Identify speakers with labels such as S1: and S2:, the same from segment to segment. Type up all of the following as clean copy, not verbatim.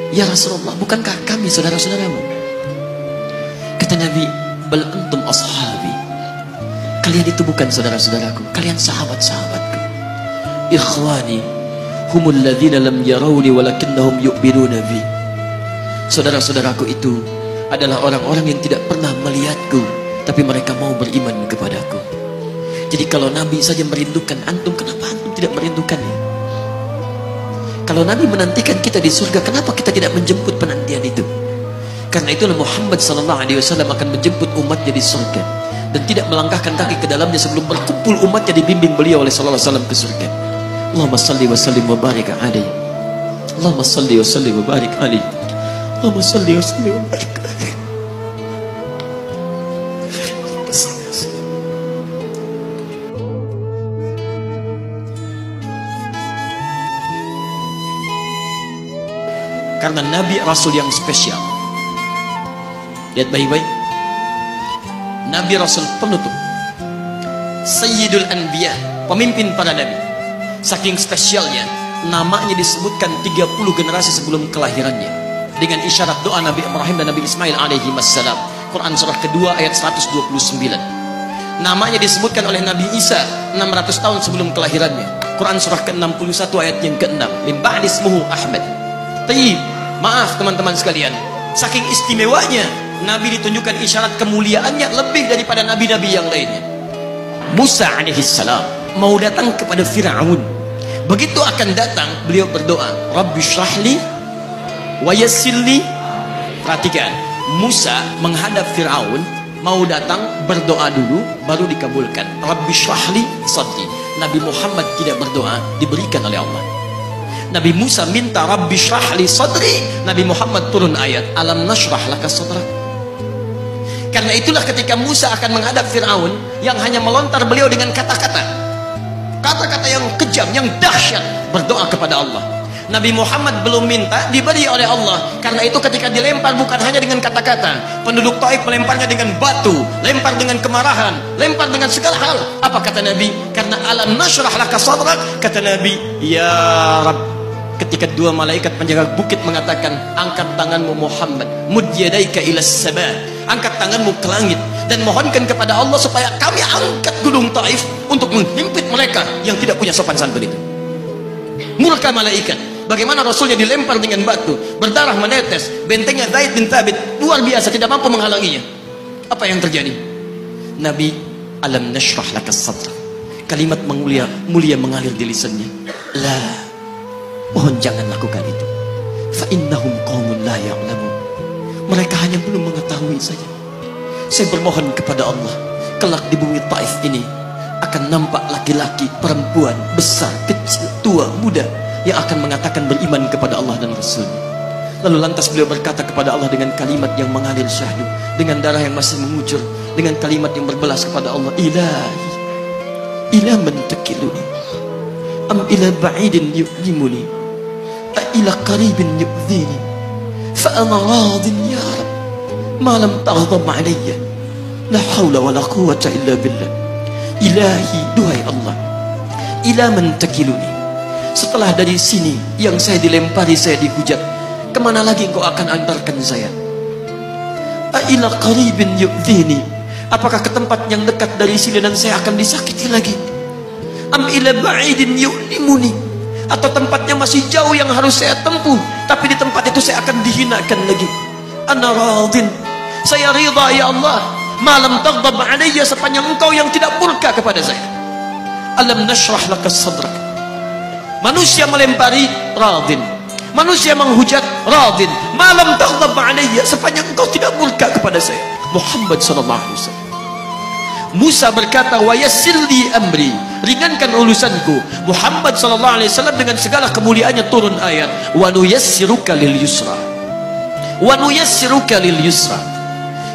S1: Ya Rasulullah, bukankah kami saudara-saudaramu? Kata Nabi, bal antum ashabi. Kalian itu bukan saudara-saudaraku, kalian sahabat-sahabatku. Ikhwani humul ladzina lam yarawni walakinnahum yu'minuna bi. Saudara-saudaraku itu adalah orang-orang yang tidak pernah melihatku, tapi mereka mau beriman kepadaku. Jadi kalau Nabi saja merindukan antum, kenapa antum tidak merindukannya? Kalau Nabi menantikan kita di surga, kenapa kita tidak menjemput penantian itu? Karena itulah Muhammad SAW akan menjemput umatnya di surga dan tidak melangkahkan kaki ke dalamnya sebelum berkumpul umatnya dibimbing beliau oleh sallallahu alaihi wasallam ke surga. Allahumma salli wa sallim wa barik alaihi. Allahumma salli wa sallim wa barik alaihi. Allahumma salli wa sallim wa barik alaihi. Karena Nabi Rasul yang spesial. Lihat baik-baik. Nabi Rasul penutup, Sayyidul Anbiya, pemimpin para nabi. Saking spesialnya, namanya disebutkan 30 generasi sebelum kelahirannya dengan isyarat doa Nabi Ibrahim dan Nabi Ismail alaihi wassalam. Quran surah kedua ayat 129. Namanya disebutkan oleh Nabi Isa 600 tahun sebelum kelahirannya. Quran surah ke-61 ayat yang ke-6. Min ba'di ismuhu Ahmad. Tayyib, maaf teman-teman sekalian, saking istimewanya Nabi ditunjukkan isyarat kemuliaannya lebih daripada nabi-nabi yang lainnya. Musa alaihissalam mau datang kepada Fir'aun. Begitu akan datang, beliau berdoa, Rabbi syrahli wa yassirli. Perhatikan, Musa menghadap Fir'aun, mau datang berdoa dulu baru dikabulkan. Rabbi syrahli sadri. Nabi Muhammad tidak berdoa, diberikan oleh Allah. Nabi Musa minta Rabbi syrahli sadri, Nabi Muhammad turun ayat alam nashrah laka sadrak. Karena itulah ketika Musa akan menghadap Fir'aun, yang hanya melontar beliau dengan kata-kata yang kejam, yang dahsyat, berdoa kepada Allah. Nabi Muhammad belum minta, diberi oleh Allah. Karena itu ketika dilempar bukan hanya dengan kata-kata, penduduk Taif melemparnya dengan batu, lempar dengan kemarahan, lempar dengan segala hal. Apa kata Nabi? Karena alam nashrah laka sadrak, kata Nabi, ya Rabb. Ketika dua malaikat penjaga bukit mengatakan, angkat tanganmu Muhammad, mud yadaika ilas sama, angkat tanganmu ke langit dan mohonkan kepada Allah supaya kami angkat gunung Taif untuk menghimpit mereka yang tidak punya sopan santun itu. Murka malaikat. Bagaimana Rasulnya dilempar dengan batu, berdarah menetes, bentengnya Zaid bin Thabit luar biasa, tidak mampu menghalanginya. Apa yang terjadi? Nabi, alam nashrah laka sadrak. Kalimat mulia mengalir di lisannya. La, mohon jangan lakukan itu. Fa innahum qaumun la ya'lamun. Mereka hanya belum mengetahui saja. Saya bermohon kepada Allah, kelak di bumi Taif ini akan nampak laki-laki, perempuan, besar, kecil, tua, muda yang akan mengatakan beriman kepada Allah dan Rasul-Nya. Lalu lantas beliau berkata kepada Allah dengan kalimat yang mengalir syahdu, dengan darah yang masih mengucur, dengan kalimat yang berbelas kepada Allah, Ilahi, ila man takiluni, am ila ba'idin yu'limuni, a ila qaribin yu'dhini, fa ana radin ya Rab, ma lam taghdab alayya, la hawla wa la quwwata illa billah. Ilahi, duhai Allah, ila man takiluni, setelah dari sini yang saya dilempari, saya dihujat, kemana lagi engkau akan antarkan saya? Ila qaribin yu'dhini, apakah ke tempat yang dekat dari sini dan saya akan disakiti lagi? Am ila ba'idin yu'limuni, atau tempatnya masih jauh yang harus saya tempuh, tapi di tempat itu saya akan dihinakan lagi. Ana radin, saya ridha ya Allah, malam taghdab alayya, sepanjang engkau yang tidak murka kepada saya. Alam nashrah laka sadrak. Manusia melempari, radin. Manusia menghujat, radin. Malam taghdab alayya, sepanjang engkau tidak murka kepada saya. Muhammad sallallahu alaihi wasallam. Musa berkata, wa yassirli amri, ringankan urusanku. Muhammad sallallahu alaihi wasallam dengan segala kemuliaannya turun ayat, wa nuyassiruka lil yusra. Wa nuyassiruka lil yusra.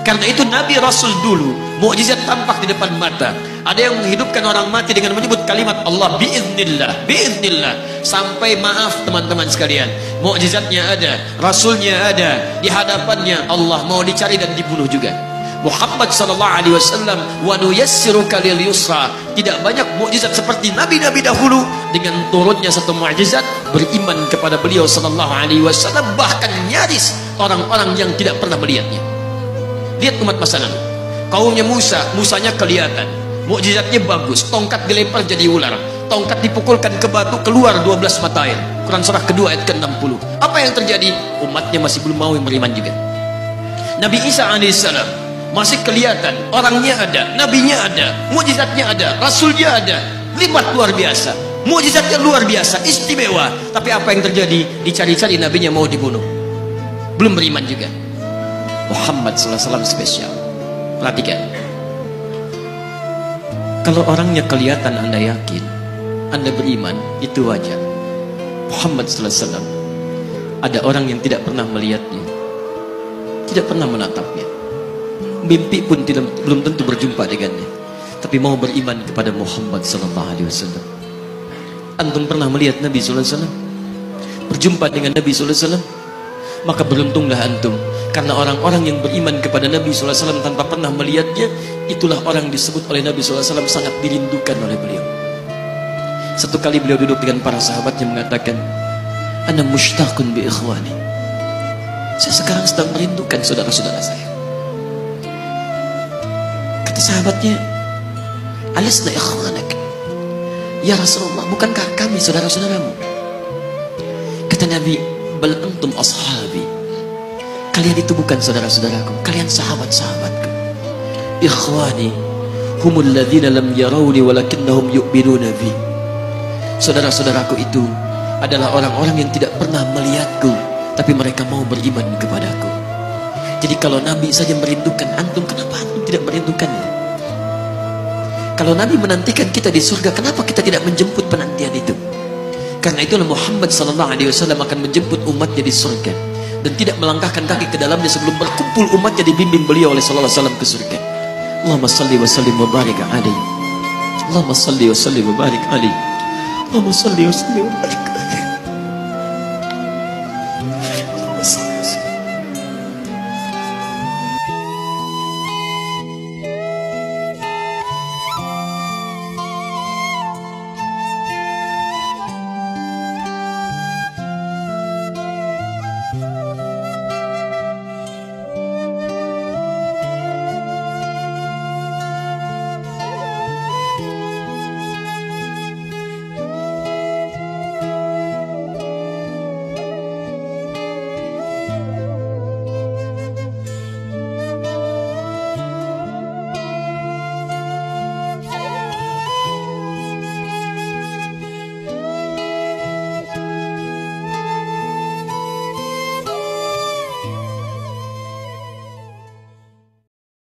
S1: Karena itu Nabi Rasul dulu mukjizat tampak di depan mata. Ada yang menghidupkan orang mati dengan menyebut kalimat Allah, biiznillah, biiznillah. Sampai maaf teman-teman sekalian, mukjizatnya ada, Rasulnya ada, di hadapannya Allah mau dicari dan dibunuh juga. Muhammad sallallahu alaihi wasallam, wa nuyassiruka lil yusra. Tidak banyak mukjizat seperti nabi-nabi dahulu. Dengan turunnya satu mukjizat, beriman kepada beliau sallallahu alaihi wasallam, bahkan nyaris orang-orang yang tidak pernah melihatnya. Lihat umat masa lalu, kaumnya Musa, Musanya kelihatan, mukjizatnya bagus, tongkat dilempar jadi ular, tongkat dipukulkan ke batu keluar 12 mata air. Quran surah kedua ayat ke-60. Apa yang terjadi? Umatnya masih belum mau beriman juga. Nabi Isa alaihissalam masih kelihatan, orangnya ada, nabinya ada, mukjizatnya ada, rasulnya ada, lipat luar biasa, mukjizatnya luar biasa, istimewa. Tapi apa yang terjadi? Dicari-cari nabinya mau dibunuh, belum beriman juga. Muhammad sallallahu alaihi wasallam spesial. Perhatikan, kalau orangnya kelihatan Anda yakin, Anda beriman, itu wajar. Muhammad sallallahu alaihi wasallam, ada orang yang tidak pernah melihatnya, tidak pernah menatapnya, mimpi pun belum tentu berjumpa dengannya, tapi mau beriman kepada Muhammad sallallahu alaihi wasallam. Antum pernah melihat Nabi sallallahu alaihi wasallam? Berjumpa dengan Nabi sallallahu alaihi wasallam? Maka beruntunglah antum, karena orang-orang yang beriman kepada Nabi sallallahu alaihi wasallam tanpa pernah melihatnya, itulah orang disebut oleh Nabi sallallahu alaihi wasallam sangat dirindukan oleh beliau. Satu kali beliau duduk dengan para sahabatnya mengatakan, "Ana mushtaqun bi ikhwani." Saya sekarang sedang merindukan saudara-saudara saya. Kata sahabatnya, "Alasna ikhwanak?" Ya Rasulullah, bukankah kami saudara-saudaramu? Kata Nabi, "Bal antum ashabi." Kalian itu bukan saudara-saudaraku, kalian sahabat-sahabatku. Ikhwani humul ladzina lam yarawni walakinnahum yu'minuna bi. Saudara-saudaraku itu adalah orang-orang yang tidak pernah melihatku, tapi mereka mau beriman kepadaku. Jadi kalau Nabi saja merindukan antum, kenapa antum tidak merindukannya? Kalau Nabi menantikan kita di surga, kenapa kita tidak menjemput penantian itu? Karena itulah Muhammad sallallahu alaihi wasallam akan menjemput umatnya di surga dan tidak melangkahkan kaki ke dalamnya sebelum berkumpul umatnya dibimbing beliau oleh sallallahu alaihi wasallam ke surga. Allahumma salli wa sallim wa barik alaihi. Allahumma salli wa sallim wa barik alaihi. Allahumma salli wa sallim wa barik